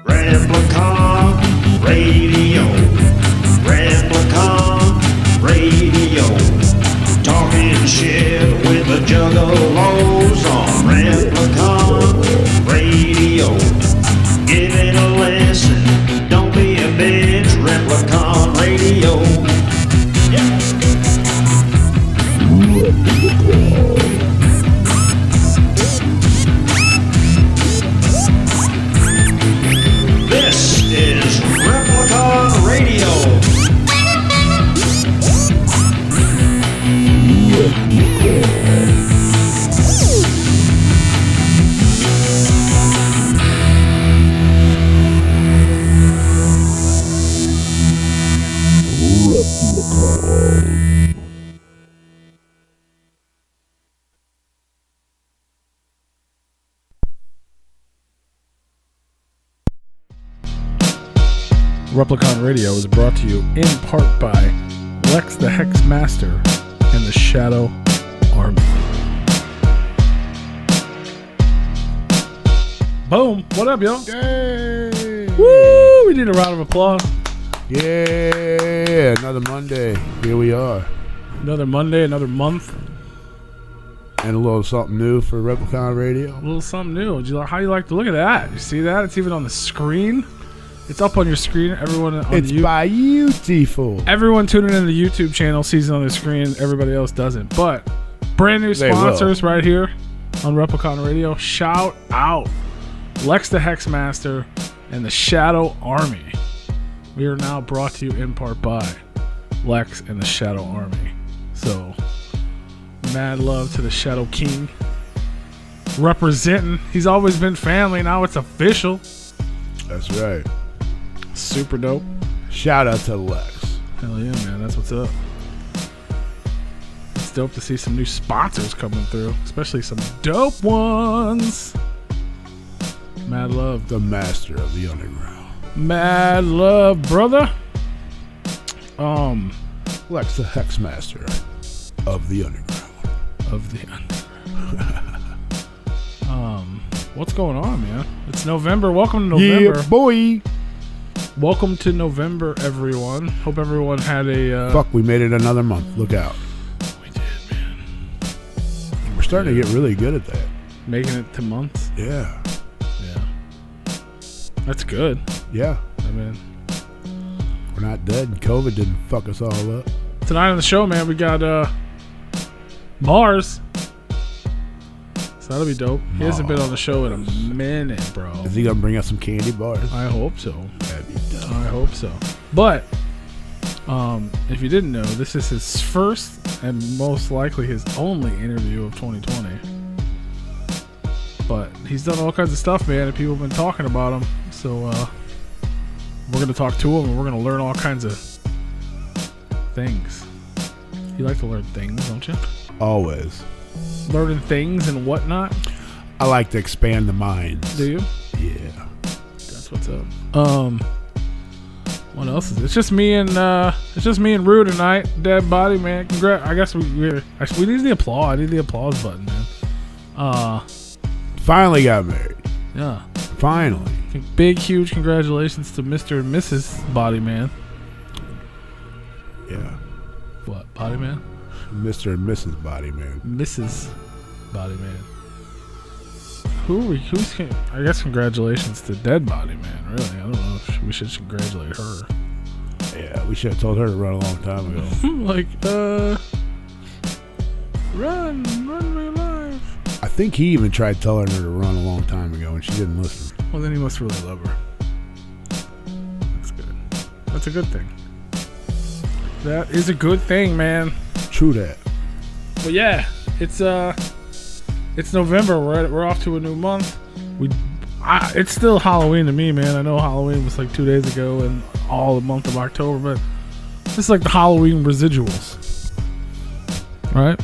Replicon Radio. Replicon Radio. Talking shit with the juggalos on Replicon Radio. Give it a listen. Don't be a bitch. Replicon Radio. Yeah. This is Replicon Radio. Replicon Radio is brought to you in part by Lex the Hex Master and the Shadow Army. Boom! What up, y'all? Yay! Woo! We need a round of applause. Yeah! Another Monday. Here we are. Another Monday, another month. And a little something new for Replicon Radio. A little something new. How you like to look at that? You see that? It's even on the screen. It's up on your screen. Everyone on it's beautiful. Everyone tuning in the YouTube channel sees it on the screen. Everybody else doesn't. But brand new sponsors right here on Replicon Radio. Shout out Lex the Hex Master and the Shadow Army. We are now brought to you in part by Lex and the Shadow Army. So mad love to the Shadow King. Representing. He's always been family. Now it's official. That's right. Super dope. Shout out to Lex. Hell yeah, man. That's what's up. It's dope to see some new sponsors coming through, especially some dope ones. Mad love. The master of the underground. Mad love, brother. Lex the Hex Master of the underground. Of the underground. What's going on, man? It's November. Welcome to November. Yeah, boy. Welcome to November, everyone. Hope everyone had a... Fuck, we made it another month. Look out. We did, man. We're starting to get really good at that. Making it to months? Yeah. Yeah. That's good. Yeah. I mean... We're not dead. COVID didn't fuck us all up. Tonight on the show, man, we got Mars. So that'll be dope. He hasn't been on the show in a minute, bro. Is he gonna bring us some candy bars? I hope so. That'd be dope. I hope so. But if you didn't know, this is his first and most likely his only interview of 2020. But he's done all kinds of stuff, man, and people have been talking about him. So we're gonna talk to him, and we're gonna learn all kinds of things. You like to learn things, don't you? Always. Learning things and whatnot. I like to expand the minds. Do you? Yeah. That's what's up. What else is it? It's just me and Rue tonight. Dead body, man. Congrats. I guess we need the applause. I need the applause button, man. Finally got married. Yeah. Finally. Big, huge congratulations to Mr. and Mrs. Body Man. Yeah. What? Body Man? Mr. and Mrs. Body Man. Mrs. Body Man. I guess congratulations to Dead Body Man, really. I don't know if we should congratulate her. Yeah, we should have told her to run a long time ago. Run for your life. I think he even tried telling her to run a long time ago and she didn't listen. Well, then he must really love her. That's good. That's a good thing. That is a good thing, man. True that. But yeah, it's November. We're off to a new month. It's still Halloween to me, man. I know Halloween was like 2 days ago and all the month of October, but this is like the Halloween residuals, right?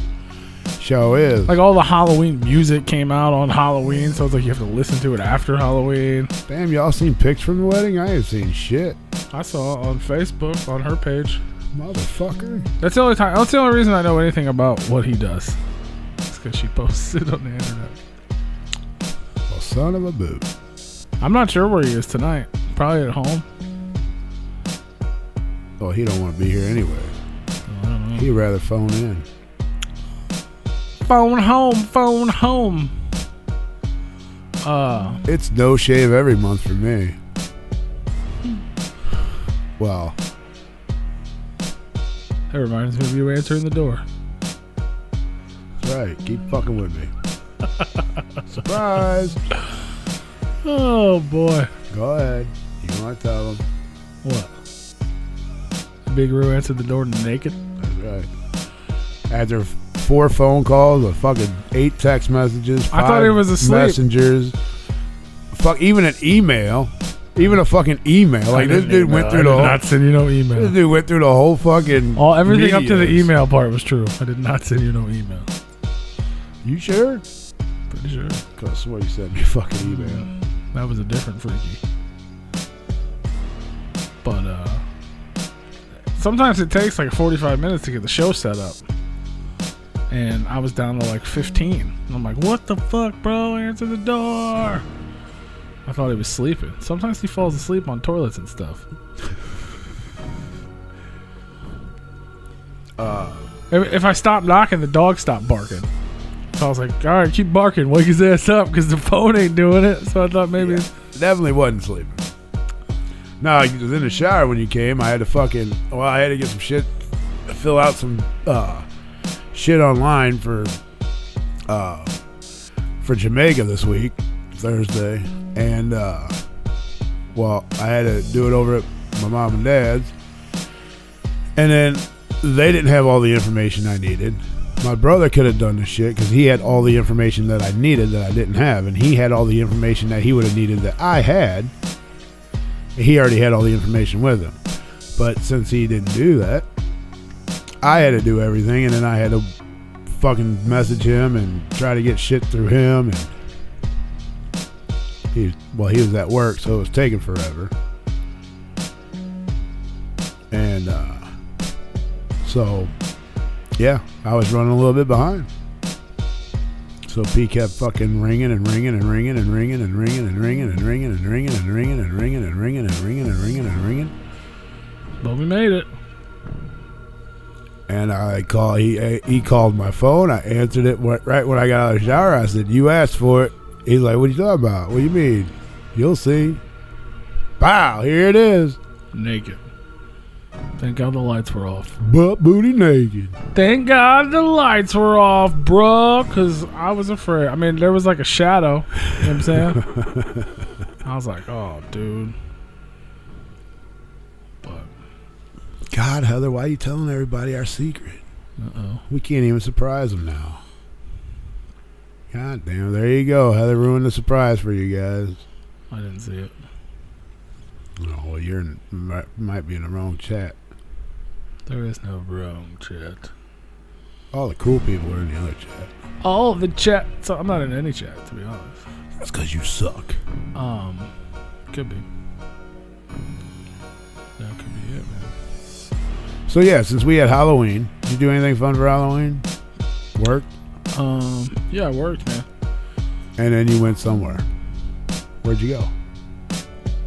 Show is. Like all the Halloween music came out on Halloween, so it's like you have to listen to it after Halloween. Damn, y'all seen pics from the wedding? I ain't seen shit. I saw it on Facebook on her page. Motherfucker. That's the only time. That's the only reason I know anything about what he does. It's because she posts it on the internet. Well, son of a boot. I'm not sure where he is tonight. Probably at home. Well, he don't want to be here anyway. He'd rather phone in. Phone home. It's no shave every month for me. Well, that reminds me of you answering the door. That's right. Keep fucking with me. Surprise. Oh boy. Go ahead. You want to tell them. What? Big Roo answered the door naked? That's right. After 4 phone calls, fucking 8 text messages, 5 I thought he was asleep. Messengers, even an email, even a fucking email. Like this dude went through the whole. Not send you no email. This dude went through the whole fucking. Everything up to the medias. email part was true. I did not send you no email. You sure? Pretty sure. Cause I swear you sent me a fucking email. That was a different freaky. But sometimes it takes like 45 minutes to get the show set up. And I was down to like 15. And I'm like, what the fuck, bro? Answer the door. I thought he was sleeping. Sometimes he falls asleep on toilets and stuff. If I stop knocking, the dog stopped barking. So I was like, all right, keep barking. Wake his ass up because the phone ain't doing it. So I thought maybe... Yeah, definitely wasn't sleeping. No, he was in the shower when you came. I had to get some shit, fill out some shit online for Jamaica this week, Thursday. And, I had to do it over at my mom and dad's. And then they didn't have all the information I needed. My brother could have done the shit because he had all the information that I needed that I didn't have. And he had all the information that he would have needed that I had. He already had all the information with him. But since he didn't do that, I had to do everything. And then I had to fucking message him and try to get shit through him. And he was at work, so it was taking forever. And so, yeah, I was running a little bit behind. So P kept fucking ringing and ringing and ringing and ringing and ringing and ringing and ringing and ringing and ringing and ringing and ringing and ringing and ringing and ringing. But we made it. And he called my phone. I answered it right when I got out of the shower. I said, "You asked for it." He's like, "What are you talking about? What do you mean?" "You'll see." Pow, here it is. Naked. Thank God the lights were off. Butt booty naked. Thank God the lights were off, bro, because I was afraid. I mean, there was like a shadow. You know what I'm saying? I was like, oh, dude. But God, Heather, why are you telling everybody our secret? Uh-oh. We can't even surprise them now. God damn, there you go. Heather ruined the surprise for you guys. I didn't see it. Oh, well, might be in the wrong chat. There is no wrong chat. All the cool people are in the other chat. All the chat. So I'm not in any chat, to be honest. That's because you suck. Could be. That could be it, man. So yeah, since we had Halloween, did you do anything fun for Halloween? Work? Yeah, I worked, man. And then you went somewhere. Where'd you go?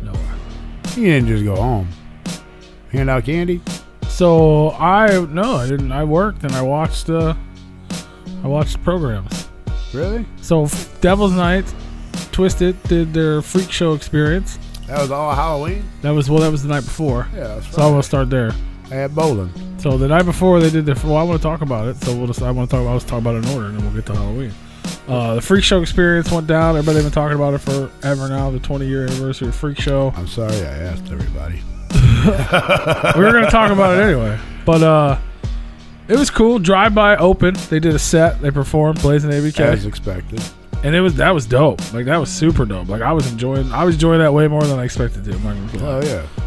Nowhere. You didn't just go home. Hand out candy? So I didn't. I worked and I watched programs. Really? So Devil's Night, Twisted did their Freekshow experience. That was all Halloween? That was the night before. Yeah, that's So I want to start there. I had bowling. So the night before they did I want to talk about it. So let's talk about it in order, and then we'll get to Halloween. The Freekshow experience went down. Everybody's been talking about it forever now. The 20-year anniversary of Freekshow. I'm sorry I asked everybody. We were gonna talk about it anyway, but it was cool. Drive-by open. They did a set. They performed Blazing ABK As expected. and that was dope. Like that was super dope. Like I was enjoying that way more than I expected to. I'm not gonna lie. Oh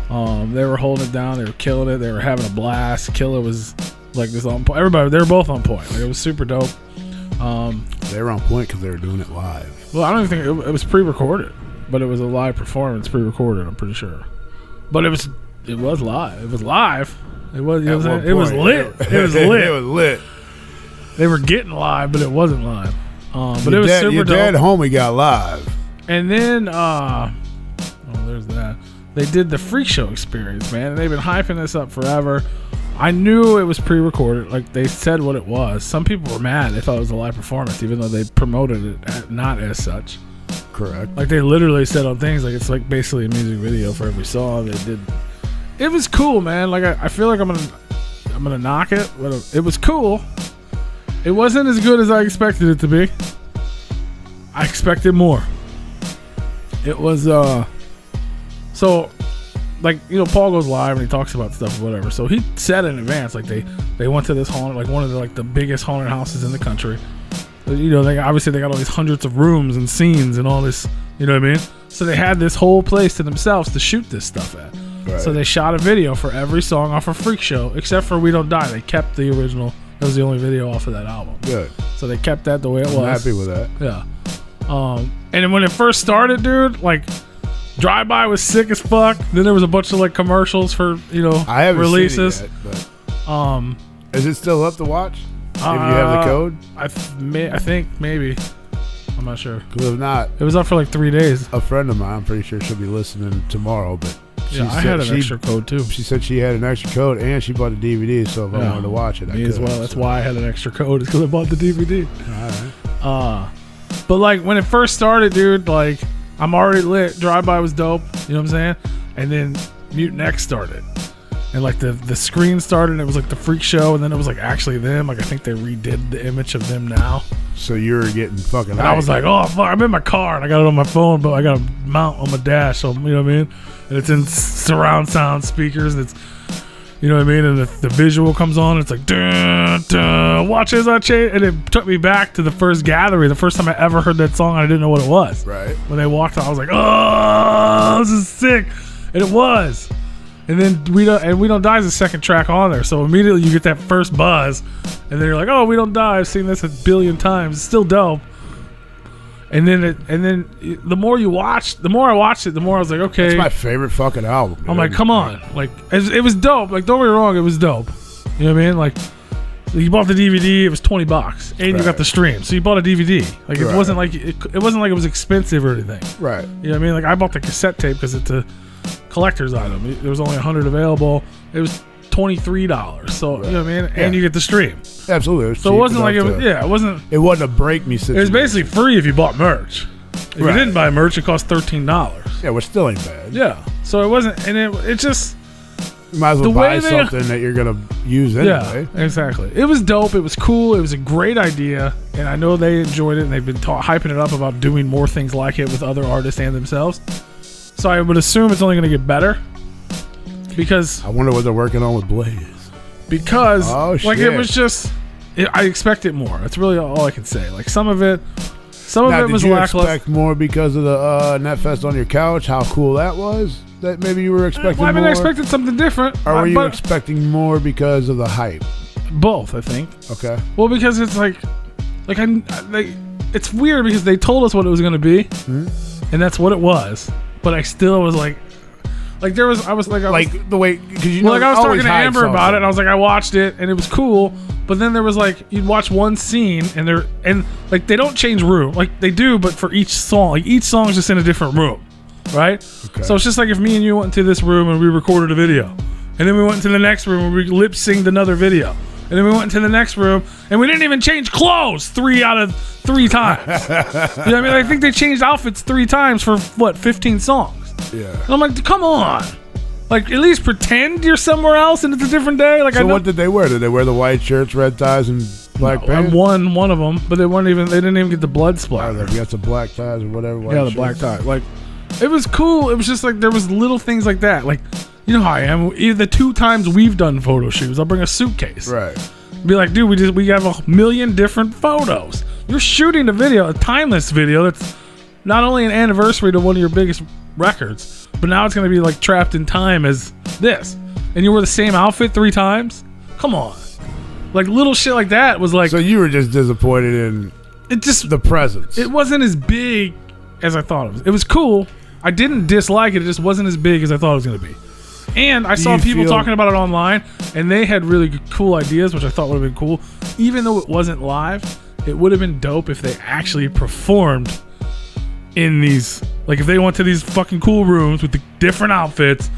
yeah. They were holding it down. They were killing it. They were having a blast. Killer was like this on point. Everybody, they were both on point. Like, it was super dope. They were on point because they were doing it live. Well, I don't even think it was pre-recorded, but it was a live performance, pre-recorded. I'm pretty sure, but it was live. It was live. It was. You know what I'm saying? It was lit. It was lit. It was lit. They were getting live, but it wasn't live. But it was super your dope. dad homie got live. And then, there's that. They did the Freekshow experience, man. And they've been hyping this up forever. I knew it was pre-recorded. Like, they said what it was. Some people were mad. They thought it was a live performance, even though they promoted it not as such. Correct. Like, they literally said on things like it's like basically a music video for every song they did. It was cool, man. Like, I feel like I'm gonna knock it, but it was cool. It wasn't as good as I expected it to be. I expected more. It was so, like, you know, Paul goes live and he talks about stuff or whatever. So he said in advance, like, they went to this haunted, like one of the biggest haunted houses in the country. You know, they got all these hundreds of rooms and scenes and all this. You know what I mean? So they had this whole place to themselves to shoot this stuff at. Right. So they shot a video for every song off of Freekshow, except for We Don't Die. They kept the original. That was the only video off of that album. Good. So they kept that the way it was. I'm happy with that. Yeah. And then when it first started, dude, like, Drive-By was sick as fuck. Then there was a bunch of like commercials for, you know, I haven't releases. Seen it yet, but is it still up to watch? If you have the code? I think maybe. I'm not sure. Because if not, it was up for like 3 days. A friend of mine, I'm pretty sure she'll be listening tomorrow, but I had an extra code too. She said she had an extra code and she bought a DVD, so if I wanted to watch it, I could. as well. That's why I had an extra code, is because I bought the DVD. All right. But like when it first started, dude, like I'm already lit. Drive-By was dope. You know what I'm saying? And then Mutant X started. And like the screen started and it was like the Freekshow, and then it was like actually them. Like I think they redid the image of them now. So you're getting fucking and I was like, oh fuck, I'm in my car and I got it on my phone, but I got a mount on my dash, so you know what I mean? And it's in surround sound speakers and it's, you know what I mean? And the visual comes on and it's like, dun, dun, watch as I change. And it took me back to the first gathering, the first time I ever heard that song and I didn't know what it was. Right. When they walked out, I was like, oh, this is sick. And it was. And then We Don't Die is the second track on there. So immediately you get that first buzz. And then you're like, oh, We Don't Die. I've seen this a billion times. It's still dope. And then the more I watched it, the more I was like, okay. It's my favorite fucking album. Dude. I'm like, come on. Like, it was dope. Like, don't get me wrong, it was dope. You know what I mean? Like, you bought the DVD, it was $20. And you got the stream. So you bought a DVD. Like, it wasn't like it was expensive or anything. Right. You know what I mean? Like, I bought the cassette tape because it's a collector's item. There was only 100 available. It was $23. So, you know what I mean? And you get the stream. Absolutely. So it wasn't like it was, it wasn't. It wasn't a break me situation. It was basically free if you bought merch. If you didn't buy merch, it cost $13. Yeah, which still ain't bad. Yeah. So it wasn't, and it just. You might as well buy something that you're going to use anyway. Yeah, exactly. It was dope. It was cool. It was a great idea. And I know they enjoyed it, and they've been hyping it up about doing more things like it with other artists and themselves. So I would assume it's only going to get better. Because. I wonder what they're working on with Blaze. Because, it was just. I expected more. That's really all I can say. Like, some of it was lackluster. Did you expect more because of the Netfest on your couch? How cool that was? That maybe you were expecting more? I expected something different. Or were you expecting more because of the hype? Both, I think. Okay. Well, because it's it's weird because they told us what it was going to be, and that's what it was. But I still was like the way, because you know, I was talking to Amber about it, and I was like, I watched it, and it was cool. But then there was like, you'd watch one scene, and they don't change room, like they do, but for each song, like each song is just in a different room, right? Okay. So it's just like if me and you went into this room and we recorded a video, and then we went into the next room and we lip synced another video, and then we went into the next room and we didn't even change clothes 3 out of 3 times. You know what I mean? I think they changed outfits 3 times for 15 songs. Yeah. And I'm like, come on. Like, at least pretend you're somewhere else and it's a different day. Like, so what did they wear? Did they wear the white shirts, red ties, and black pants? One of them, but they didn't even get the blood splatter. They got some black ties or whatever. The black tie. Like, it was cool. It was just like, there was little things like that. Like, you know how I am. The 2 times we've done photo shoots, I'll bring a suitcase. Right. Be like, dude, we have a million different photos. You're shooting a timeless video that's not only an anniversary to one of your biggest records, but now it's going to be like trapped in time as this. And you wore the same outfit 3 times? Come on. Like, little shit like that was like. So you were just disappointed in the presence. It wasn't as big as I thought it was. It was cool. I didn't dislike it. It just wasn't as big as I thought it was going to be. And I saw people talking about it online, and they had really cool ideas, which I thought would have been cool. Even though it wasn't live, it would have been dope if they actually performed in these, like if they went to these fucking cool rooms with the different outfits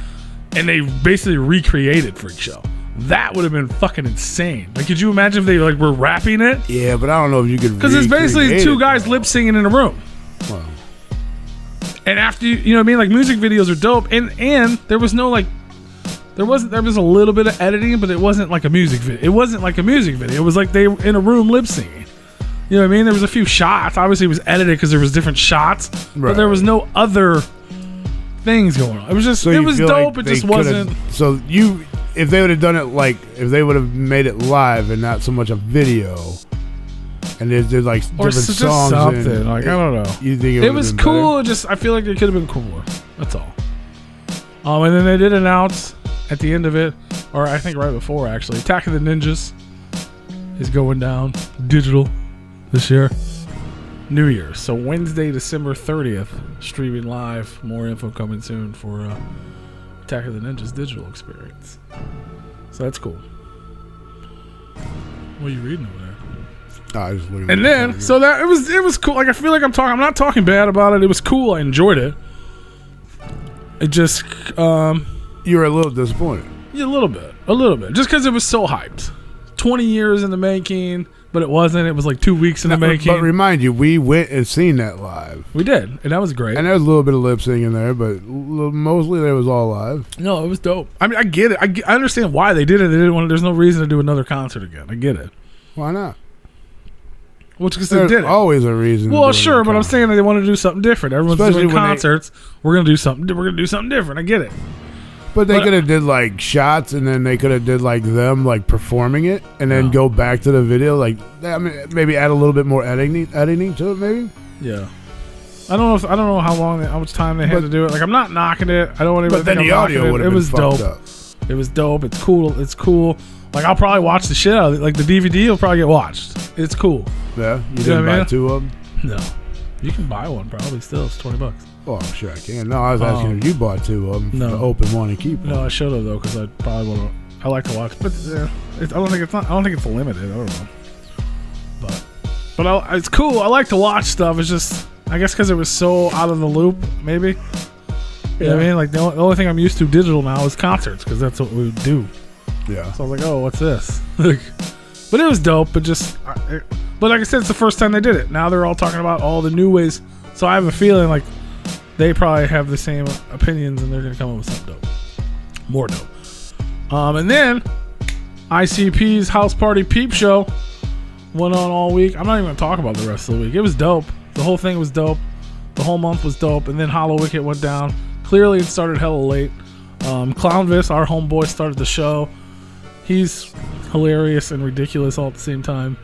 and they basically recreated Freakshow. That would have been fucking insane. Like, could you imagine if they like were rapping it? Yeah, but I don't know if you could. Because it's basically two guys lip singing in a room. Wow. And after you know what I mean, like music videos are dope, and there was no like, there was a little bit of editing, but it wasn't like a music video. It wasn't like a music video. It was like they were in a room lip singing. You know what I mean? There was a few shots. Obviously, it was edited because there was different shots, but there was no other things going on. It was just, it was dope. Like it just wasn't. So if they would have done it like, if they would have made it live and not so much a video, and there's like or different just songs, something like I don't know. You think it was cool? Better? Just I feel like it could have been cooler. That's all. And then they did announce at the end of it, or I think right before actually, Attack of the Ninjas is going down digital this year. New Year's. So Wednesday, December 30th, streaming live. More info coming soon for Attack of the Ninjas digital experience. So that's cool. What are you reading over there? I just looking and then, so that it was cool. Like I feel like I'm not talking bad about it. It was cool. I enjoyed it. It just you were a little disappointed. Yeah, a little bit. Just because it was so hyped. 20 years in the making. But it wasn't. It was like 2 weeks in the making. But remind you, we went and seen that live. We did, and that was great. And there was a little bit of lip sync in there, but mostly it was all live. No, it was dope. I mean, I get it. I understand why they did it. They didn't want. There's no reason to do another concert again. I get it. Why not? Well, because they did it. Always a reason. Well, sure, but I'm saying that they want to do something different. Everyone's doing concerts. We're gonna do something. We're gonna do something different. I get it. But they could have did like shots, and then they could have did like them like performing it, and then go back to the video. Like, I mean, maybe add a little bit more editing to it, maybe. Yeah, I don't know how much time they had to do it. Like, I'm not knocking it. I don't want anybody to think I'm knocking it. It was dope. It was dope. It's cool. It's cool. Like, I'll probably watch the shit out of it. Like, the DVD will probably get watched. It's cool. Yeah, you didn't buy two of them. No, you can buy one probably. Still, it's $20. Oh, I'm sure I can. No, I was asking if you bought two of them. No, to open one and keep one. No, I should have though, because I probably want to. I like to watch, but I don't think it's limited. I don't know. But it's cool. I like to watch stuff. It's just, I guess, because it was so out of the loop. Maybe. You know what I mean? Like the only thing I'm used to digital now is concerts, because that's what we do. Yeah. So I was like, oh, what's this? But it was dope. But like I said, it's the first time they did it. Now they're all talking about all the new ways. So I have a feeling like they probably have the same opinions, and they're going to come up with something dope. More dope. And then ICP's House Party Peep Show went on all week. I'm not even going to talk about the rest of the week. It was dope. The whole thing was dope. The whole month was dope. And then Hallowicked went down. Clearly, it started hella late. Clownvis, our homeboy, started the show. He's hilarious and ridiculous all at the same time.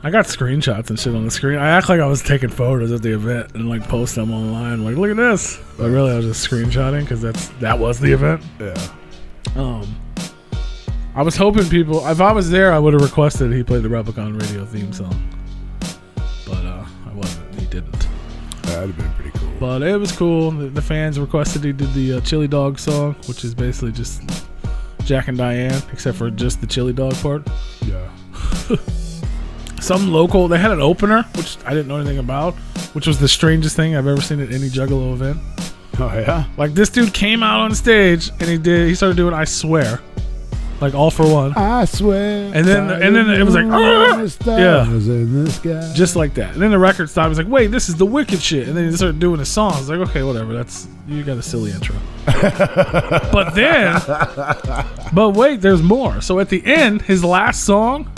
I got screenshots and shit on the screen. I act like I was taking photos at the event and like post them online. Like, look at this. But really, I was just screenshotting because that was the event. Yeah. I was hoping people. If I was there, I would have requested he played the Replicon Radio theme song. But I wasn't. He didn't. That'd have been pretty cool. But it was cool. The fans requested he did the Chili Dog song, which is basically just Jack and Diane, except for just the Chili Dog part. Yeah. Some local, they had an opener, which I didn't know anything about, which was the strangest thing I've ever seen at any Juggalo event. Oh, yeah? Like, this dude came out on stage, and he started doing I Swear. Like, All For One. I swear. And then it was like, yeah. In the sky. Just like that. And then the record stopped. He was like, wait, this is the wicked shit. And then he started doing his songs. I was like, okay, whatever. You got a silly intro. But wait, there's more. So at the end, his last song,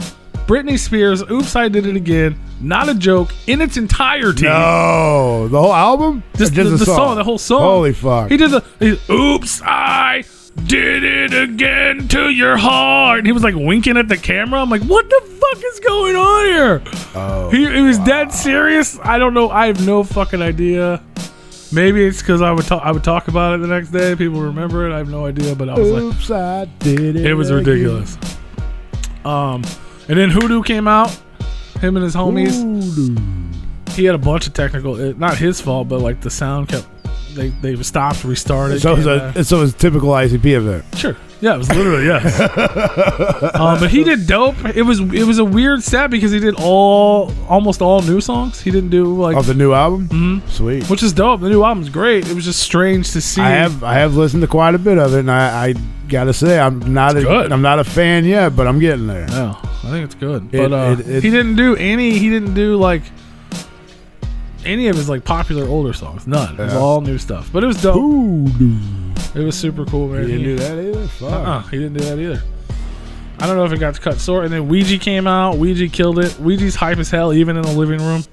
Britney Spears, Oops, I Did It Again, not a joke, in its entirety. No. The whole album? Just the song, the whole song. Holy fuck. He did Oops, I Did It Again to Your Heart. And he was like winking at the camera. I'm like, what the fuck is going on here? Oh. He was dead serious. I don't know. I have no fucking idea. Maybe it's because I would talk about it the next day. People remember it. I have no idea. But I was Oops, I did it. It was ridiculous. And then Hoodoo came out, him and his homies. Hoodoo. He had a bunch of technical, not his fault, but like the sound kept, they stopped, restarted. So it was a typical ICP event. Sure. Yeah, it was literally yes. But he did dope. It was a weird set because he did almost all new songs. He didn't do like the new album. Mm-hmm. Sweet, which is dope. The new album's great. It was just strange to see. I have listened to quite a bit of it, and I gotta say I'm not a fan yet, but I'm getting there. Yeah, I think it's good. But he didn't do like any of his like popular older songs. None. It was all new stuff. But it was dope. It was super cool, man. He didn't do that either? Fuck. He didn't do that either. I don't know if it got cut short. And then Ouija came out. Ouija killed it. Ouija's hype as hell, even in the living room.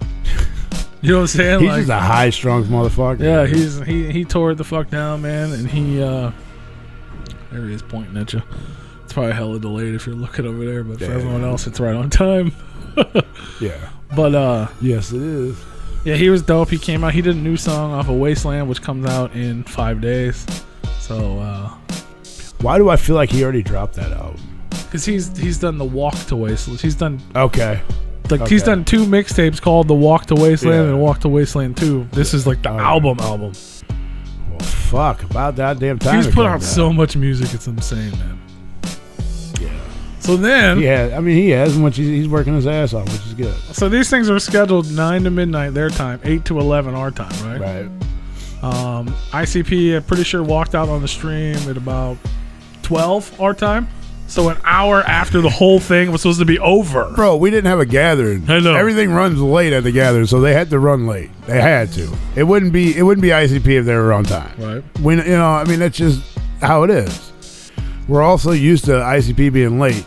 You know what I'm saying? He's just a high-strung motherfucker. Yeah, he tore it the fuck down, man. And there he is pointing at you. It's probably hella delayed if you're looking over there, but for everyone else, it's right on time. Yeah. But yes, it is. Yeah, he was dope. He came out. He did a new song off of Wasteland, which comes out in 5 days. So, why do I feel like he already dropped that album? Because he's done the Walk to Wasteland. He's done he's done 2 mixtapes called the Walk to Wasteland and Walk to Wasteland 2. This is like the album. Well, fuck about that damn time. He's put out so much music. It's insane, man. Yeah. So then, he has, and he's working his ass off, which is good. So these things are scheduled 9 to midnight their time, 8 to 11 our time, right? Right. ICP, I'm pretty sure, walked out on the stream at about 12 our time. So an hour after the whole thing was supposed to be over. Bro, we didn't have a gathering. I know. Everything runs late at the gathering, so they had to run late. They had to. It wouldn't be ICP if they were on time. Right. That's just how it is. We're also used to ICP being late,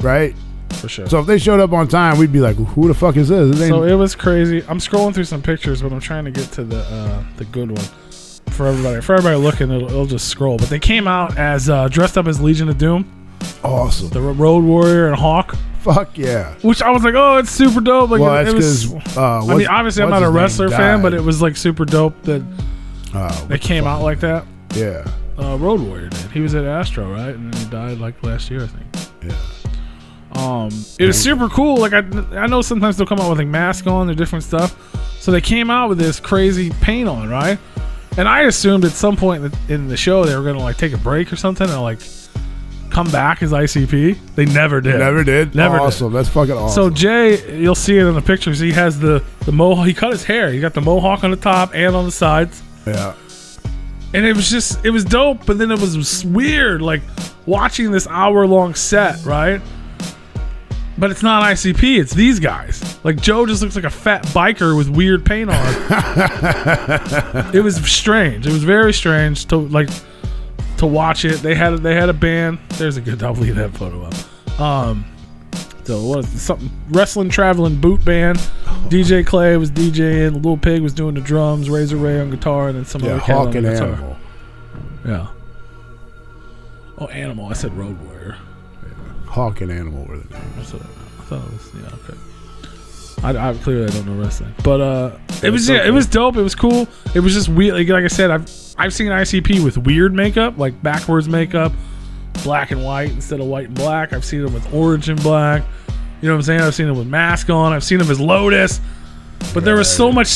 right? For sure. So if they showed up on time, we'd be like, who the fuck is this? So it was crazy. I'm scrolling through some pictures, but I'm trying to get to the good one for everybody. For everybody looking, it'll just scroll. But they came out as dressed up as Legion of Doom. Awesome. The Road Warrior and Hawk. Fuck yeah. Which I was like, oh, it's super dope. Like, well, it was. Obviously, I'm not a wrestler fan, but it was like super dope that they came out like that. Yeah. Road Warrior did. He was at Astro, right? And then he died like last year, I think. Yeah. It was super cool. Like I know sometimes they'll come out with like masks on or different stuff. So they came out with this crazy paint on, right? And I assumed at some point in the show they were gonna like take a break or something and like come back as ICP. They never did. Never did. Awesome. That's fucking awesome. So Jay, you'll see it in the pictures. He has the mohawk. He cut his hair. He got the mohawk on the top and on the sides. Yeah. And it was dope, but then it was weird, like watching this hour-long set, right? But it's not ICP, it's these guys. Like Joe just looks like a fat biker with weird paint on. It was strange. It was very strange to watch it. They had a band. There's a good. I'll leave that photo up. So what is this? Something wrestling traveling boot band. DJ Clay was DJing. Lil Pig was doing the drums. Razor Ray on guitar, and then some other cat on the guitar. Animal. Yeah. Oh, Animal. I said Road Warrior. Hawk and Animal were the names. I thought it was okay. I clearly don't know wrestling, but it was dope. It was cool. It was just weird. Like I said, I've seen ICP with weird makeup, like backwards makeup, black and white instead of white and black. I've seen them with orange and black. You know what I'm saying? I've seen them with mask on. I've seen them as Lotus, but there was so much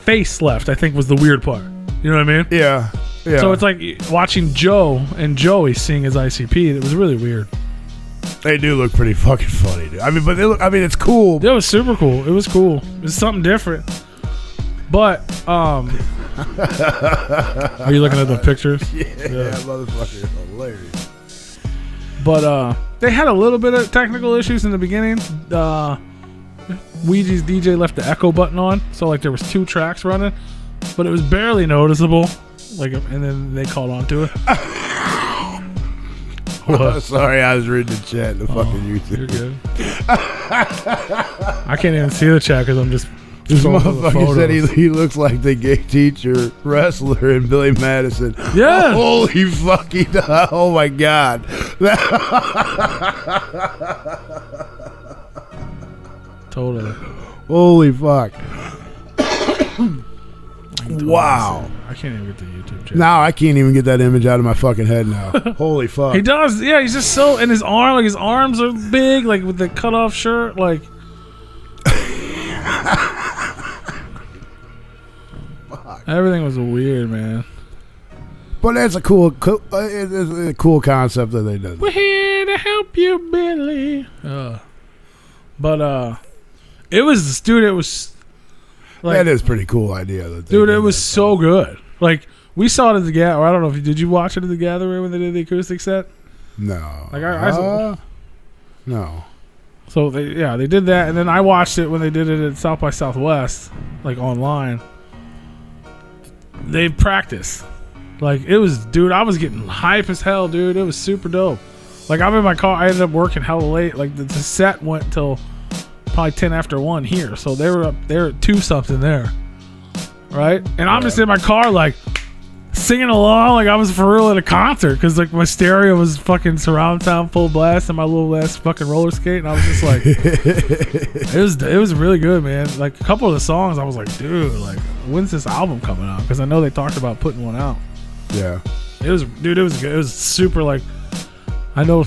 face left. I think was the weird part. You know what I mean? Yeah. Yeah. So it's like watching Joe and Joey sing as ICP. It was really weird. They do look pretty fucking funny, dude. I mean, it's cool. It was super cool. It was cool. It was something different. But, are you looking at the pictures? Yeah, motherfucker is hilarious. But, they had a little bit of technical issues in the beginning. Ouija's DJ left the echo button on, so like there was 2 tracks running, but it was barely noticeable. Like, and then they caught on to it. Sorry, I was reading the chat. The fucking YouTube. You're good. I can't even see the chat because I'm just. This motherfucker said he looks like the gay teacher wrestler in Billy Madison. Yeah. Holy fucking. Oh my god. Totally. Holy fuck. Wow. I can't even get the YouTube chat. Now I can't even get that image out of my fucking head now. Holy fuck. He does. Yeah, he's just so. And his arms are big, like with the cut off shirt, like. Everything was weird, man. But that's a cool it's a cool concept that they did. We're here to help you, Billy. But it was, dude. It was like, that is a pretty cool idea. Dude, it was so good. Like, we saw it at the Gathering. I don't know if did you watch it at the Gathering when they did the acoustic set? No. Like I no. So they did that, and then I watched it when they did it at South by Southwest, like online. They practiced. Like, it was, dude, I was getting hype as hell, dude. It was super dope. Like, I'm in my car. I ended up working hella late. Like, the set went till probably 10 after 1 here. So they were up there at 2 something there. Right? And I'm just in my car, like, singing along like I was for real at a concert. Because, like, my stereo was fucking surround sound full blast and my little ass fucking roller skate. And I was just like, it was really good, man. Like, a couple of the songs, I was like, dude, like, when's this album coming out? Because I know they talked about putting one out. Yeah. It was good. It was super, like, I know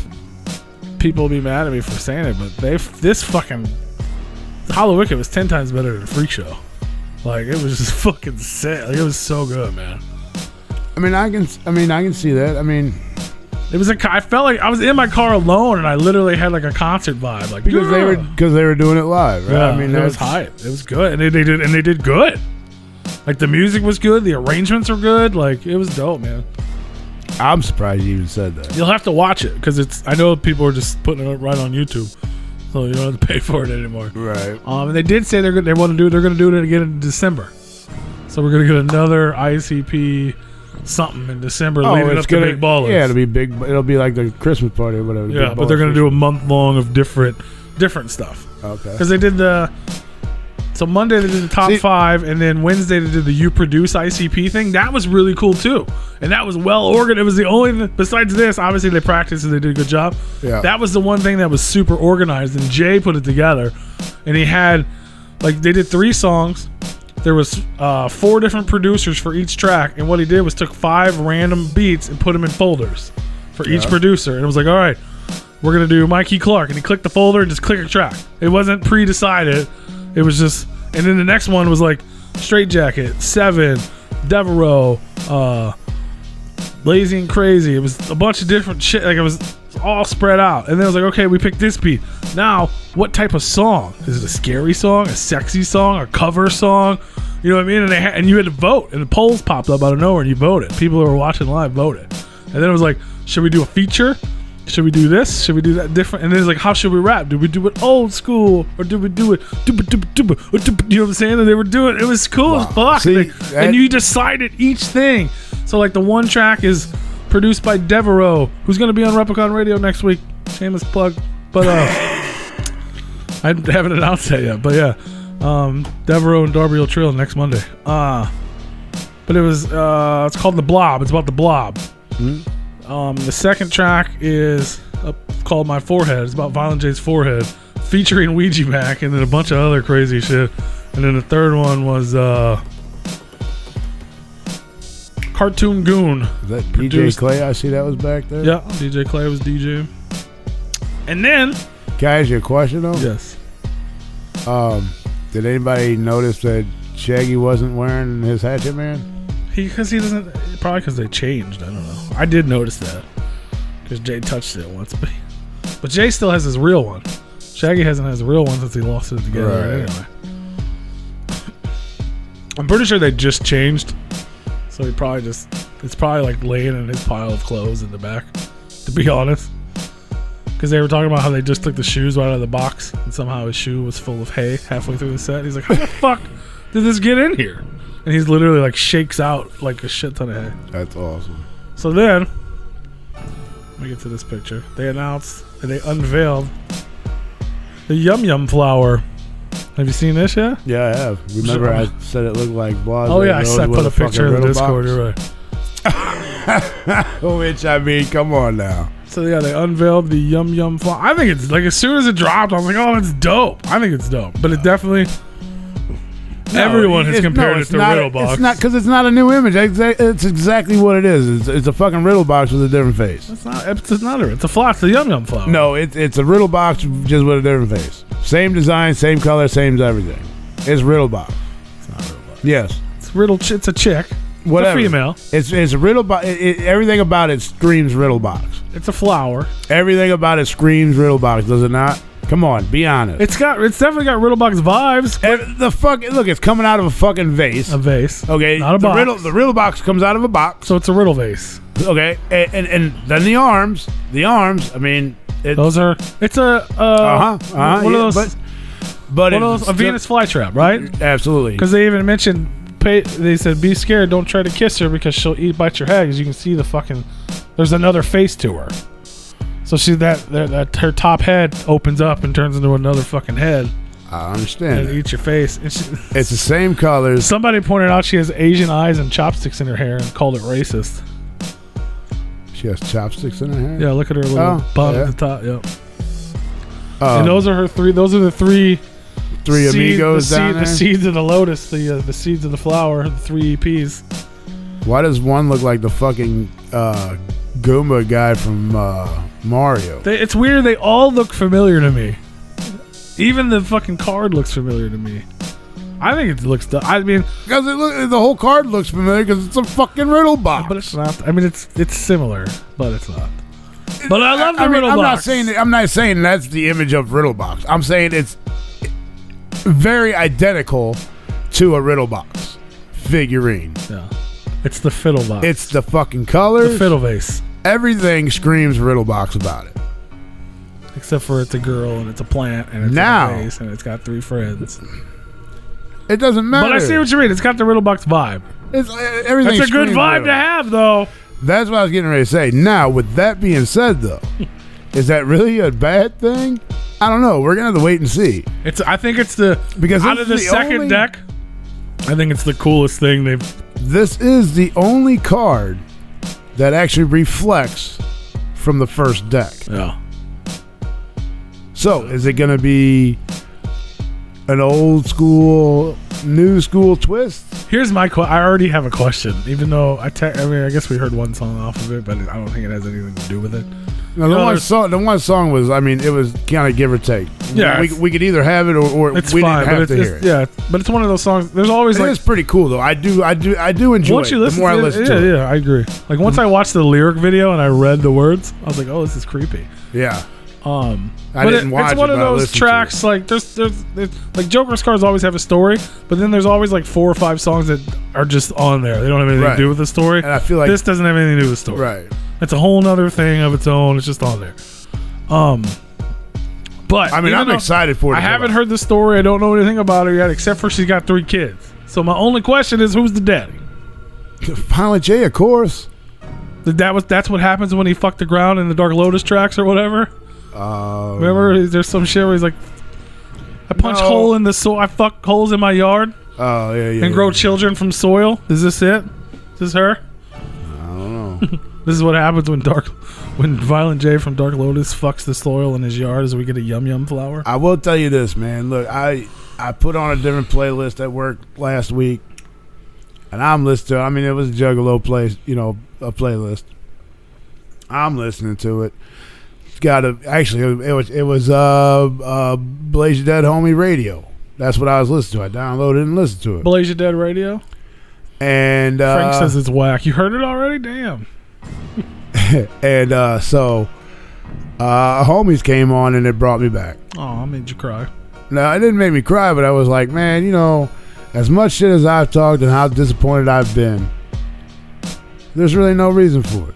people will be mad at me for saying it, but this fucking Hallowicked was 10 times better than Freekshow. Like, it was just fucking sick. Like, it was so good, man. I mean, I can see that. I mean, it was I felt like I was in my car alone, and I literally had like a concert vibe, like because they were doing it live, right? Yeah, I mean, it was hype. It was good, and they did good. Like, the music was good, the arrangements were good. Like, it was dope, man. I'm surprised you even said that. You'll have to watch it because I know people are just putting it right on YouTube, so you don't have to pay for it anymore. Right. And they did say they're going to do it again in December. So we're going to get another ICP something in December leading up to Big Ballers. Yeah, it'll be big. It'll be like the Christmas party or whatever. Yeah, but they're going to do a month long of different stuff. Okay. Because they did so Monday they did the top 5, and then Wednesday they did the You Produce ICP thing. That was really cool too, and that was well organized. It was the only besides this, obviously they practiced and they did a good job. Yeah. That was the one thing that was super organized, and Jay put it together, and he had, like, they did 3 songs. There was 4 different producers for each track, and what he did was took 5 random beats and put them in folders for each producer, and it was like, all right, we're gonna do Mikey Clark, and he clicked the folder and just click a track. It wasn't pre-decided. It was just, and then the next one was like Straight Jacket, 7, Devereaux, Lazy and Crazy. It was a bunch of different shit. Like, it was all spread out. And then it was like, okay, we picked this beat. Now, what type of song? Is it a scary song, a sexy song, a cover song? You know what I mean? And you had to vote, and the polls popped up out of nowhere, and you voted. People who were watching live voted. And then it was like, should we do a feature? Should we do this? Should we do that different? And then it's like, how should we rap? Do we do it old school, or do we do it? You know what I'm saying? And they were doing it. It was cool as fuck. See, and you decided each thing. So, like, the one track is produced by Devereaux, who's going to be on Replicon Radio next week. Shameless plug. But I haven't announced that yet. But yeah, Devereaux and Darby will Trill next Monday. But it was it's called The Blob. It's about the Blob. Mm-hmm. The second track is called My Forehead. It's about Violent J's forehead, featuring Ouija Mac, and then a bunch of other crazy shit. And then the third one was Cartoon Goon. Is that DJ Clay? I see that was back there. Yeah, DJ Clay was DJ. And then, can I ask you a question though? Yes. Did anybody notice that Shaggy wasn't wearing his Hatchet Man? Because he doesn't. Probably because they changed. I don't know. I did notice that because Jay touched it once, but Jay still has his real one. Shaggy hasn't had his real one since he lost it together. Right. Anyway, I'm pretty sure they just changed. So he probably it's probably like laying in his pile of clothes in the back, to be honest. Because they were talking about how they just took the shoes right out of the box, and somehow his shoe was full of hay halfway through the set. He's like, how the fuck did this get in here? And he's literally like shakes out like a shit ton of hay. That's awesome. So then, let me get to this picture. They announced and they unveiled the Yum Yum flower. Have you seen this yet? Yeah, I have. Remember I said it looked like Blase. Oh yeah, I put a picture in the Discord. You're right. Which, I mean, come on now. So yeah, they unveiled the Yum Yum flower. I think it's like, as soon as it dropped, I was like, oh, it's dope. I think it's dope. But it definitely... everyone has compared it to Riddle Box. It's not, because it's not a new image. It's exactly what it is. It's a fucking Riddle Box with a different face. It's not. It's a flower. It's the Yum Yum flower. No, it's a Riddle Box just with a different face. Same design, same color, same everything. It's Riddle Box. It's not Riddle Box. Yes. It's Riddle. It's a chick whatever. It's a female. It's a riddle box. Everything about it screams riddle box. It's a flower. Everything about it screams riddle box, does it not? Come on, be honest. It's definitely got riddle box vibes. Look, it's coming out of a fucking vase. A vase. Okay, not a box. The riddle box comes out of a box. So it's a riddle vase. Okay, and then the arms. I mean, those are. It's a one of those. But a Venus flytrap, right? Absolutely. Because they even mentioned. They said, "Be scared. Don't try to kiss her because she'll bite your head." Because you can see the fucking. There's another face to her. So she that her top head opens up and turns into another fucking head. I understand. And eats your face. It's the same colors. Somebody pointed out she has Asian eyes and chopsticks in her hair and called it racist. She has chopsticks in her hair? Yeah, look at her little bun at the top. Yep. And those are her three. Those are the three amigos down there? The seeds of the lotus, the seeds of the flower, the 3 EPs. Why does one look like the fucking Goomba guy from Mario? It's weird. They all look familiar to me. Even the fucking card looks familiar to me. I think it looks. I mean, because the whole card looks familiar because it's a fucking riddle box. But it's not. I mean, it's similar, but it's not. But I love the riddle box. I'm not saying that's the image of riddle box. I'm saying it's very identical to a riddle box figurine. Yeah, it's the fiddle box. It's the fucking colors. The fiddle vase. Everything screams riddle box about it. Except for it's a girl and it's a plant and it's a vase and it's got 3 friends. It doesn't matter. But I see what you mean. It's got the riddle box vibe. Everything. That's a good vibe to have, though. That's what I was getting ready to say. Now, with that being said, though, is that really a bad thing? I don't know. We're gonna have to wait and see. I think it's because out of the second deck, I think it's the coolest thing they've. This is the only card that actually reflects from the first deck. Yeah. So, is it gonna be an old school, new school twist? Here's my question. I already have a question, even though I guess we heard one song off of it, but I don't think it has anything to do with it. No, the one song was, I mean, it was kind of give or take. Yeah, we could either have it or we didn't have to hear it. Yeah, but it's one of those songs. There's always it's pretty cool though. I do enjoy once you it. The more I listen to it. Yeah, I agree. Like once I watched the lyric video and I read the words, I was like, oh, this is creepy. Yeah. I didn't watch it. It's one of those tracks. Like there's like Joker's cards always have a story, but then there's always like 4 or 5 songs that are just on there. They don't have anything to do with the story. And I feel like this doesn't have anything to do with the story. Right. It's a whole nother thing of its own. It's just on there. But I mean, I'm excited for it. I haven't heard the story. I don't know anything about her yet, except for she's got 3 kids. So my only question is, who's the daddy? Violent J, of course. That's what happens when he fucked the ground in the Dark Lotus tracks or whatever. Remember, there's some shit where he's like, I punch hole in the soil. I fuck holes in my yard. Oh yeah. And grow children from soil. Is this it? Is this her? I don't know. This is what happens when Violent J from Dark Lotus fucks the soil in his yard as we get a yum yum flower. I will tell you this, man. Look, I put on a different playlist at work last week, and I'm listening to. I mean, it was a Juggalo a playlist. I'm listening to it. It was Blaze Your Dead Homie Radio. That's what I was listening to. I downloaded and listened to it. Blaze Your Dead Radio. And Frank says it's whack. You heard it already? Damn. And so homies came on and it brought me back. Oh, I made you cry. No, it didn't make me cry, but I was like, man, as much shit as I've talked and how disappointed I've been, there's really no reason for it.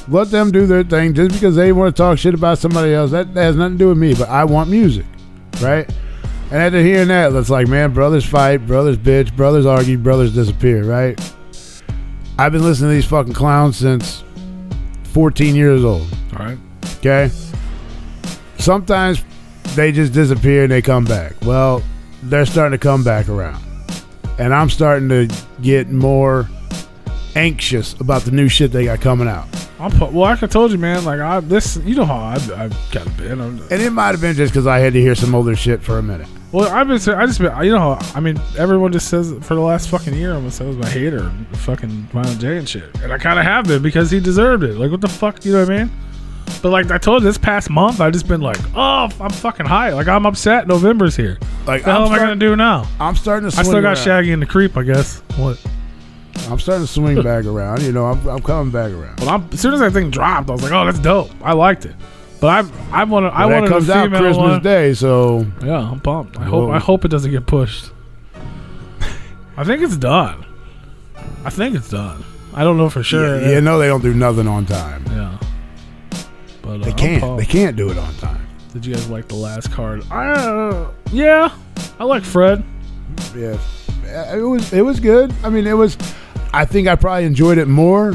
Let them do their thing. Just because they want to talk shit about somebody else, that has nothing to do with me. But I want music, right? And after hearing that, it's like, man, brothers fight, brothers bitch, brothers argue, brothers disappear, right? I've been listening to these fucking clowns since 14 years old. All right. Okay? Sometimes they just disappear and they come back. Well, they're starting to come back around. And I'm starting to get more anxious about the new shit they got coming out. Like I told you, man, like how I've kind of been. And it might have been just because I had to hear some older shit for a minute. Well, everyone just says for the last fucking year, I'm a hater of fucking Violent J and shit. And I kind of have been because he deserved it. Like, what the fuck, you know what I mean? But like I told you, this past month, I've just been like, oh, I'm fucking high. Like, I'm upset. November's here. Like, what the hell am I going to do now? I'm starting to swing I still got around. Shaggy and the Creep, I guess. What? I'm starting to swing back around. I'm coming back around. But as soon as that thing dropped, I was like, oh, that's dope. I liked it. But I wanted that comes a out female Christmas one. Day, so Yeah, I'm pumped. I hope it doesn't get pushed. I think it's done. I don't know for sure. Yeah, they don't do nothing on time. Yeah. But they can't. They can't do it on time. Did you guys like the last card? Yeah, I like Fred. Yeah, it was good. I mean, I think I probably enjoyed it more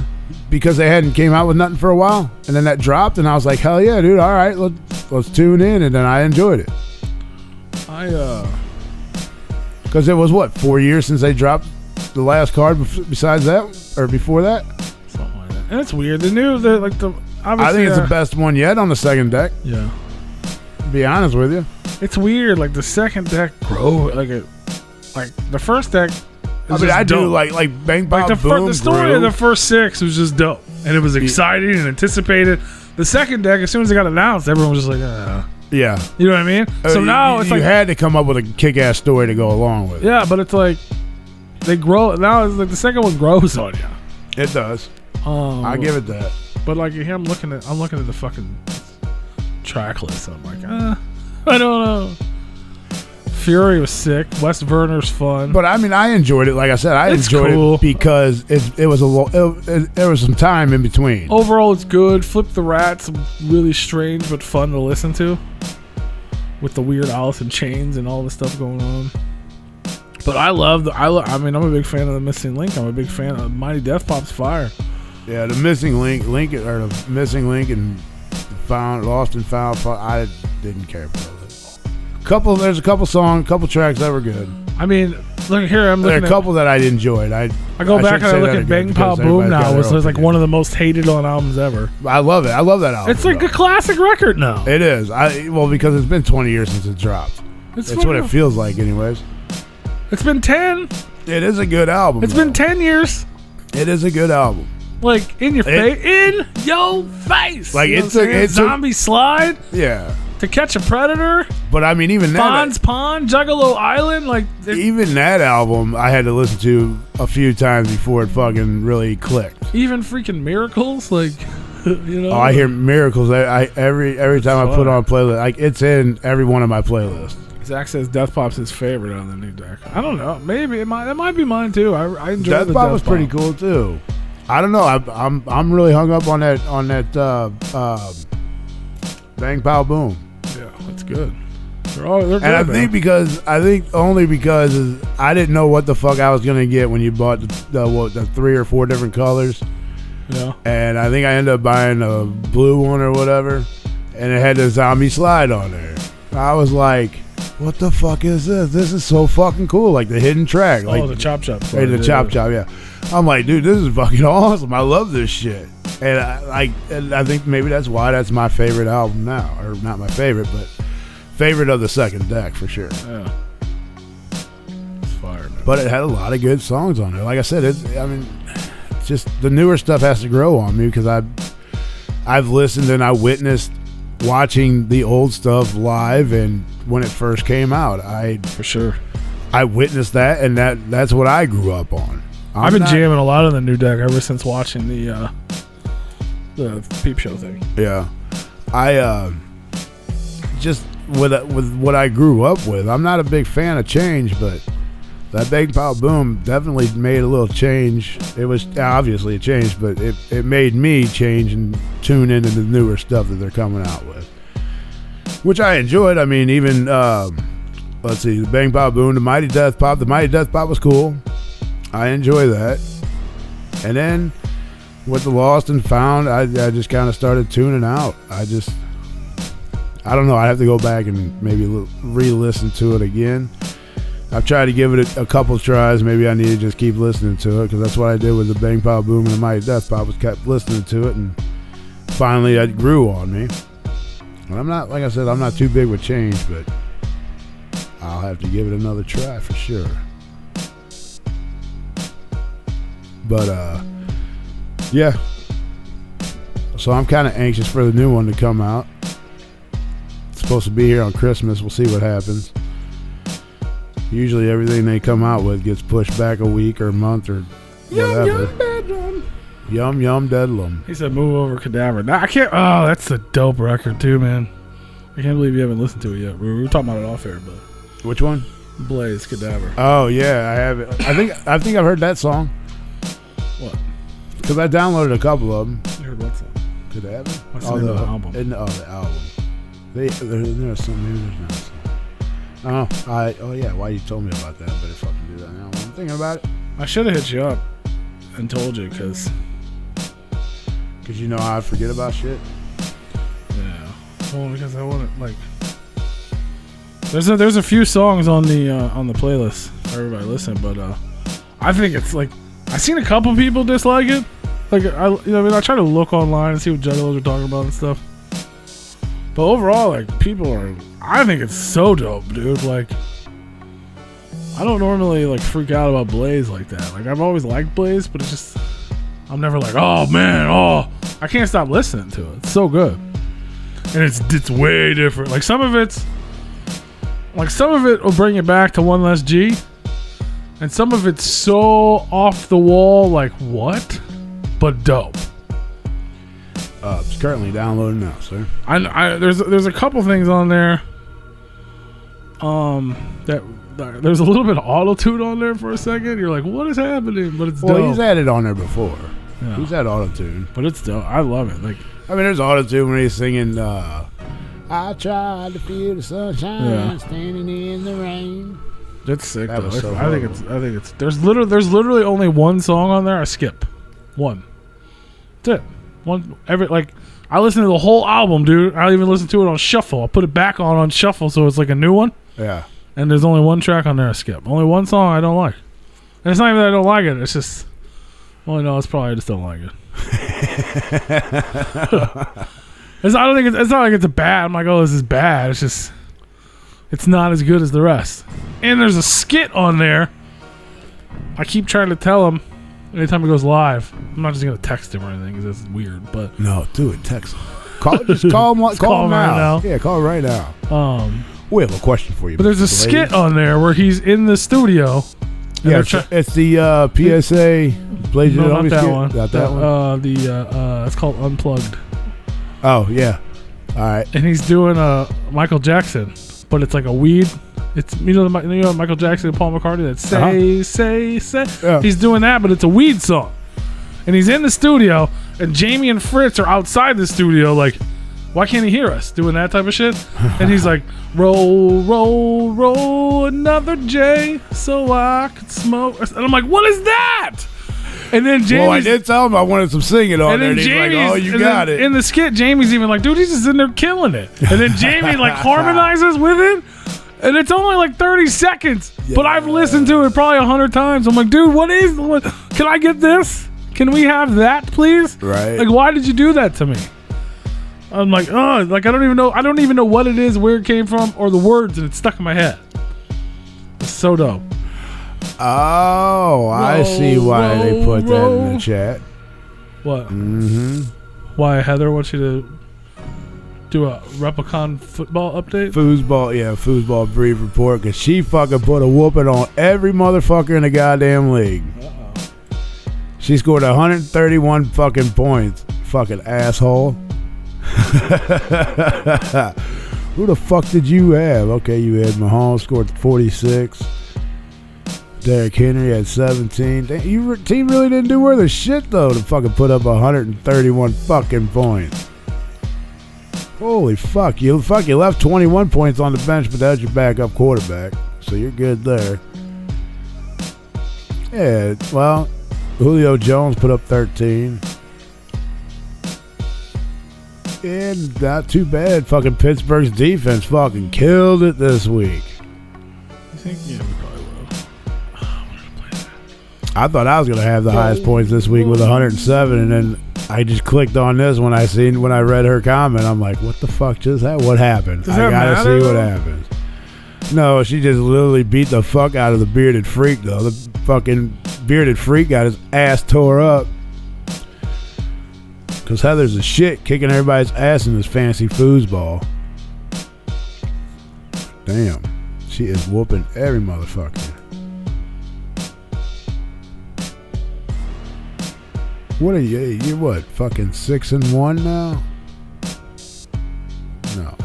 because they hadn't came out with nothing for a while, and then that dropped, and I was like, hell yeah, dude! All right, let's tune in, and then I enjoyed it. Because it was 4 years since they dropped the last card. Besides that, or before that, something like that. And it's weird. I think it's the best one yet on the second deck. Yeah. To be honest with you, it's weird. Like the second deck like the first deck. I do like Bang Bang Boom. The story of the first 6 was just dope, and it was exciting and anticipated. The second deck, as soon as it got announced, everyone was just like, yeah, you know what I mean. So now it's you had to come up with a kick-ass story to go along with it. Yeah, but it's like they grow now. It's like the second one grows on you. It does. I give it that. But like here, I'm looking at the fucking track list. I'm like, I don't know. Fury was sick. West Verner's fun. But I mean, I enjoyed it. Like I said, enjoyed it because it was there was some time in between. Overall, it's good. Flip the Rat's really strange but fun to listen to, with the weird Alice in Chains and all the stuff going on. But I'm a big fan of the Missing Link. I'm a big fan of Mighty Death Pop's Fire. Yeah, the Missing Link and Lost and Found. I didn't care for those. There's a couple tracks that were good. I mean, look here. There are a couple that I enjoyed. I go back and I look at Bang Pow Boom now. It's like one of the most hated on albums ever. I love it. I love that album. It's like a classic record now. It is. Because it's been 20 years since it dropped. It's what it feels like, anyways. It's been 10. It is a good album. It's been 10 years. It is a good album. Like in your face, Like it's a Zombie Slide. Yeah. To Catch a Predator. But I mean, even that. Fonz Pond, Juggalo Island, even that album, I had to listen to a few times before it fucking really clicked. Even freaking Miracles, Oh, I hear Miracles every time I put on a playlist. It's in every one of my playlists. Zach says Death Pop's his favorite on the new deck. I don't know. Maybe that might be mine too. I enjoy Death Pop was pretty cool too. I don't know. I'm really hung up on that Bang Pow Boom. Yeah, that's good. They're good, and I think because I didn't know what the fuck I was gonna get when you bought the 3 or 4 different colors. Yeah. And I think I ended up buying a blue one or whatever, and it had the Zombie Slide on there. I was like, what the fuck is this? This is so fucking cool. Like the hidden track. The Chop Chop. Hey, the Chop Chop, yeah. I'm like, dude, this is fucking awesome. I love this shit. And I think maybe that's why that's my favorite album now. Or not my favorite, but favorite of the second deck for sure. Yeah. It's fire, man. But it had a lot of good songs on it. Like I said, it's just the newer stuff has to grow on me because I've listened and I witnessed watching the old stuff live and when it first came out. For sure. I witnessed that, and that's what I grew up on. I've been jamming a lot on the new deck ever since watching the Peep Show thing. Yeah, I just with what I grew up with. I'm not a big fan of change, but that Bang Pow Boom definitely made a little change. It was obviously a change, but it made me change and tune into the newer stuff that they're coming out with, which I enjoyed. I mean, even let's see, the Bang Pow Boom, the Mighty Death Pop. The Mighty Death Pop was cool. I enjoy that. And then with the Lost and Found, I just kind of started tuning out. I don't know. I have to go back and maybe re-listen to it again. I've tried to give it a couple tries. Maybe I need to just keep listening to it because that's what I did with the Bang Pow Boom and the Mighty Death Pop, was kept listening to it, and finally it grew on me. And I'm not, like I said, I'm not too big with change, but I'll have to give it another try for sure. But yeah. So I'm kind of anxious for the new one to come out. It's supposed to be here on Christmas. We'll see what happens. Usually everything they come out with gets pushed back a week or a month or whatever. Bedlam. Yum Yum Deadlum. He said, "Move over, Cadaver." Nah, I can't. Oh, that's a dope record too, man. I can't believe you haven't listened to it yet. We were talking about it off air, but Which one? Blaze Cadaver. Oh yeah, I have it. I think I've heard that song. What? Because I downloaded a couple of them. You heard what song? Cadaver? What's the name of the album? The album. There's some music now. Oh yeah, why you told me about that? Better fucking do that now. I'm thinking about it. I should have hit you up and told you because you know how I forget about shit. yeah. Well, because I want to like. There's a few songs on the playlist for everybody listen, but I think it's like I've seen a couple people dislike it. Like I try to look online and see what juggalos are talking about and stuff. But overall, like people are. I think it's so dope, dude. Like I don't normally like freak out about Blaze like that. Like I've always liked Blaze, but it's just I'm never like, oh man, I can't stop listening to it. It's so good, and it's way different. Like some of it will bring it back to One Less G, and some of it's so off the wall, like what, but dope. It's currently downloading now, sir. There's a couple things on there. That there's a little bit of auto-tune on there for a second. You're like, what is happening? But it's dope. He's had it on there before. Yeah. He's had auto-tune. But it's dope. I love it. Like, I mean, there's auto-tune when he's singing, I tried to feel the sunshine standing in the rain. That's sick. That was so I think it's. There's literally only one song on there I skip. One. That's it. I listen to the whole album, dude. I even listen to it on shuffle. I put it back on shuffle so it's like a new one. Yeah. And there's only one track on there I skip. Only one song I don't like. And it's not even that I don't like it. It's just, well, no, it's probably I just don't like it. It's not like it's a bad. I'm like, oh, this is bad. It's just, it's not as good as the rest. And there's a skit on there. I keep trying to tell him anytime he goes live. I'm not just gonna text him or anything because that's weird. But no, do it. Text him. Call him right now. Yeah, call him right now. We have a question for you. But there's a skit on there where he's in the studio. Yeah, it's the PSA. Blaze no, not that skit. one. Not that one. It's called Unplugged. Oh yeah. All right. And he's doing Michael Jackson, but it's like a weed. It's Michael Jackson and Paul McCartney that say. Yeah. He's doing that, but it's a weed song. And he's in the studio, and Jamie and Fritz are outside the studio, like, why can't he hear us doing that type of shit? And he's like, roll, roll, roll another J so I could smoke. And I'm like, what is that? And then Jamie. Well, I did tell him I wanted some singing on there. And he's like, oh, you got it. In the skit, Jamie's even like, dude, he's just in there killing it. And then Jamie like harmonizes with it. And it's only like 30 seconds. Yeah. But I've listened to it probably 100 times. I'm like, dude, what? Can I get this? Can we have that, please? Right. Like, why did you do that to me? I'm like, I don't even know. I don't even know what it is, where it came from, or the words, and it's stuck in my head. It's so dope. Oh, I see why they put that in the chat. What? Mm-hmm. Why Heather wants you to do a Replicon football update? Foosball brief report, because she fucking put a whooping on every motherfucker in the goddamn league. Uh-oh. She scored 131 fucking points. Fucking asshole. Who the fuck did you have? Okay, you had Mahomes scored 46. Derrick Henry had 17. Your team really didn't do worth a shit though to fucking put up 131 fucking points. Holy fuck! You left 21 points on the bench, but that's your backup quarterback, so you're good there. Yeah, well, Julio Jones put up 13. And not too bad. Fucking Pittsburgh's defense fucking killed it this week. I think, yeah, we probably will. I thought I was going to have the highest points this week with 107, and then I just clicked on this when I read her comment. I'm like, what the fuck just happened? What happened? I got to see what happens. No, she just literally beat the fuck out of the bearded freak, though. The fucking bearded freak got his ass tore up. Because Heather's a shit kicking everybody's ass in this fantasy foosball. Damn. She is whooping every motherfucker. What are you? You're what? Fucking 6-1 now? No.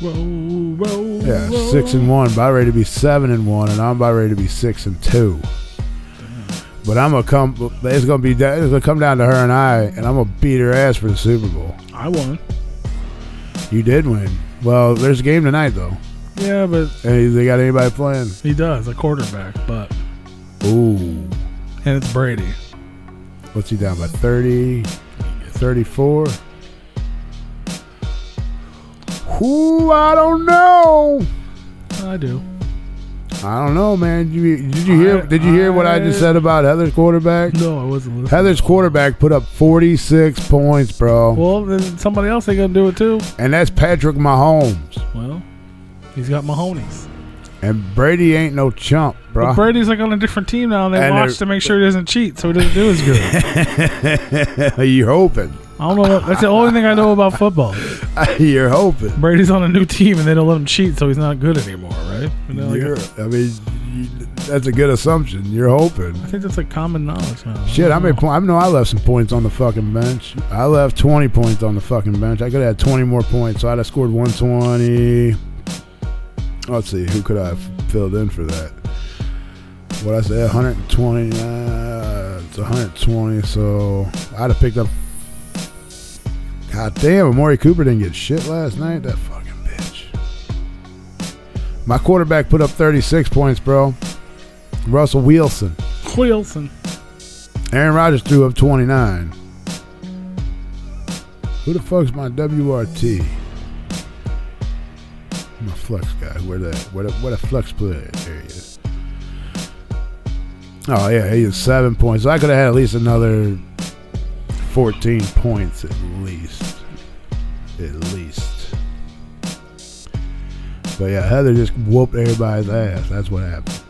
Whoa. Yeah, 6-1. About ready to be 7-1, and I'm about ready to be 6-2. But I'm gonna come. It's gonna come down to her and I'm gonna beat her ass for the Super Bowl. I won. You did win. Well, there's a game tonight though. Yeah, but they got anybody playing? He does, a quarterback, but ooh, and it's Brady. What's he down by 30, 34? Ooh, I don't know. I do. I don't know, man. Did you hear what I just said about Heather's quarterback? No, I wasn't listening. Heather's quarterback put up 46 points, bro. Well, then somebody else ain't gonna do it too. And that's Patrick Mahomes. Well, he's got Mahonies. And Brady ain't no chump, bro. But Brady's like on a different team now, and they watch to make sure he doesn't cheat, so he doesn't do as good. You're hoping. I don't know. That's the only thing I know about football. You're hoping. Brady's on a new team, and they don't let him cheat, so he's not good anymore, right? That's a good assumption. You're hoping. I think that's like common knowledge now. Shit, I know I left some points on the fucking bench. I left 20 points on the fucking bench. I could have had 20 more points, so I'd have scored 120. Let's see, who could I have filled in for that? What I say, 120. It's 120, so I'd have picked up. God damn, Amari Cooper didn't get shit last night. That fucking bitch. My quarterback put up 36 points, bro. Russell Wilson. Aaron Rodgers threw up 29. Who the fuck's my WRT? My flex guy. Where the flex player? There he is. Oh yeah, he is 7 points. So I could have had at least another 14 points at least. But yeah, Heather just whooped everybody's ass. That's what happened.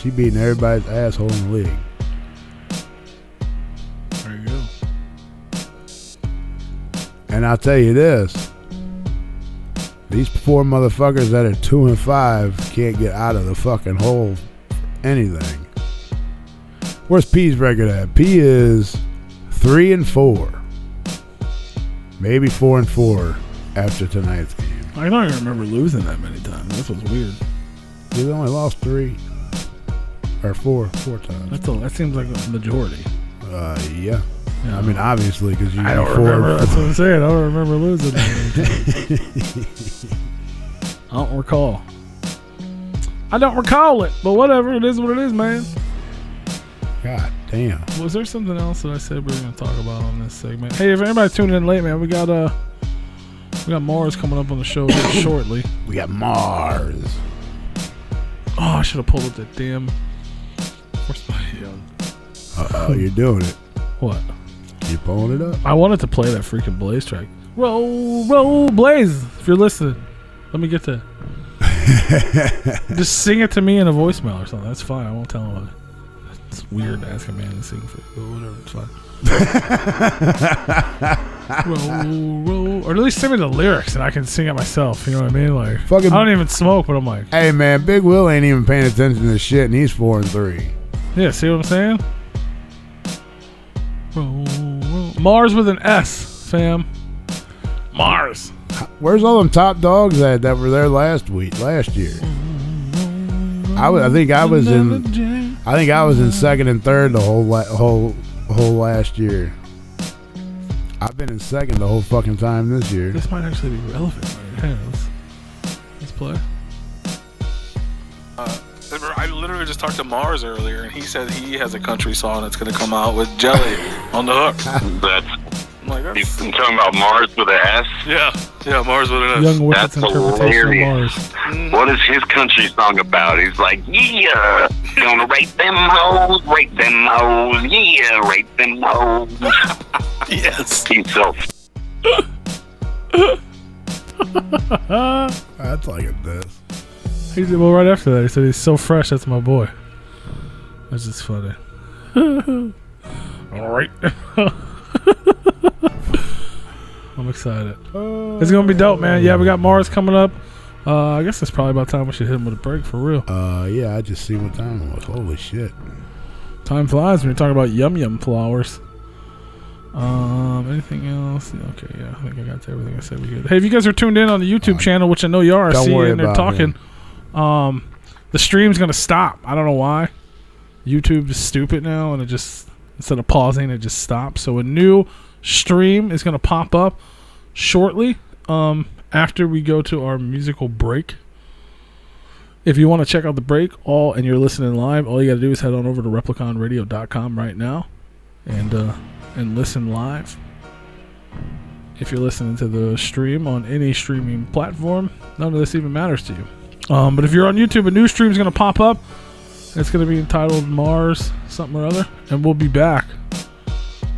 She beating everybody's asshole in the league. There you go. And I'll tell you this. These poor motherfuckers that are 2-5 can't get out of the fucking hole for anything. Where's P's record at? P is 3-4. Maybe 4-4 after tonight's game. I don't even remember losing that many times. This was weird. They only lost 3 or 4 times. That seems like a majority. Yeah. I mean, obviously, because you. I don't remember. That's what I'm saying. I don't remember losing that many times. I don't recall. I don't recall it, but whatever. It is what it is, man. God damn. Was there something else that I said we were going to talk about on this segment? Hey, if anybody tuned in late, man, we got Mars coming up on the show here shortly. We got Mars. Oh, I should have pulled up that damn. Where's my Uh-oh, you're doing it. What? You pulling it up? I wanted to play that freaking Blaze track. Roll, Blaze. If you're listening, let me get that. Just sing it to me in a voicemail or something. That's fine. I won't tell him. It's weird to ask a man to sing for whatever. It's fine. Roll. Or at least sing me the lyrics and I can sing it myself. You know what I mean? Like, I don't even smoke, but I'm like, hey man, Big Will ain't even paying attention to this shit, and he's 4-3. Yeah, see what I'm saying? Roll. Mars with an S, fam. Mars. Where's all them top dogs at that were there last year? I think I was in second and third the whole last year. I've been in second the whole fucking time this year. This might actually be relevant. Hey, let's play. I literally just talked to Mars earlier, and he said he has a country song that's going to come out with Jelly on the hook. You talking about Mars with an S? Yeah, Mars with an S. Young That's hilarious. What is his country song about? He's like, yeah, gonna rape them hoes, yeah, rape them hoes. Yes. He's so. That's like it does. He said, well, right after that, he said, he's so fresh, that's my boy. That's just funny. All right. I'm excited. It's going to be dope, man. Yeah, we got Mars coming up. I guess it's probably about time we should hit him with a break for real. Yeah, I just see what time it was. Holy shit. Time flies when you're talking about yum flowers. Anything else? Okay, yeah, I think I got to everything I said we could. Hey, if you guys are tuned in on the YouTube channel, which I know you are, I see you in there talking. The stream's gonna stop. I don't know why. YouTube is stupid now, and it just, instead of pausing, it just stops. So a new stream is gonna pop up shortly after we go to our musical break. If you want to check out the break, and you're listening live, all you got to do is head on over to repliconradio.com right now and listen live. If you're listening to the stream on any streaming platform, none of this even matters to you. But if you're on YouTube, a new stream is going to pop up. It's going to be entitled Mars something or other, and we'll be back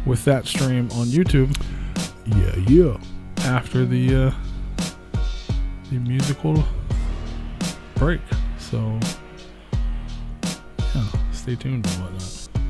with that stream on YouTube. Yeah. After the musical break. So, yeah, stay tuned and whatnot.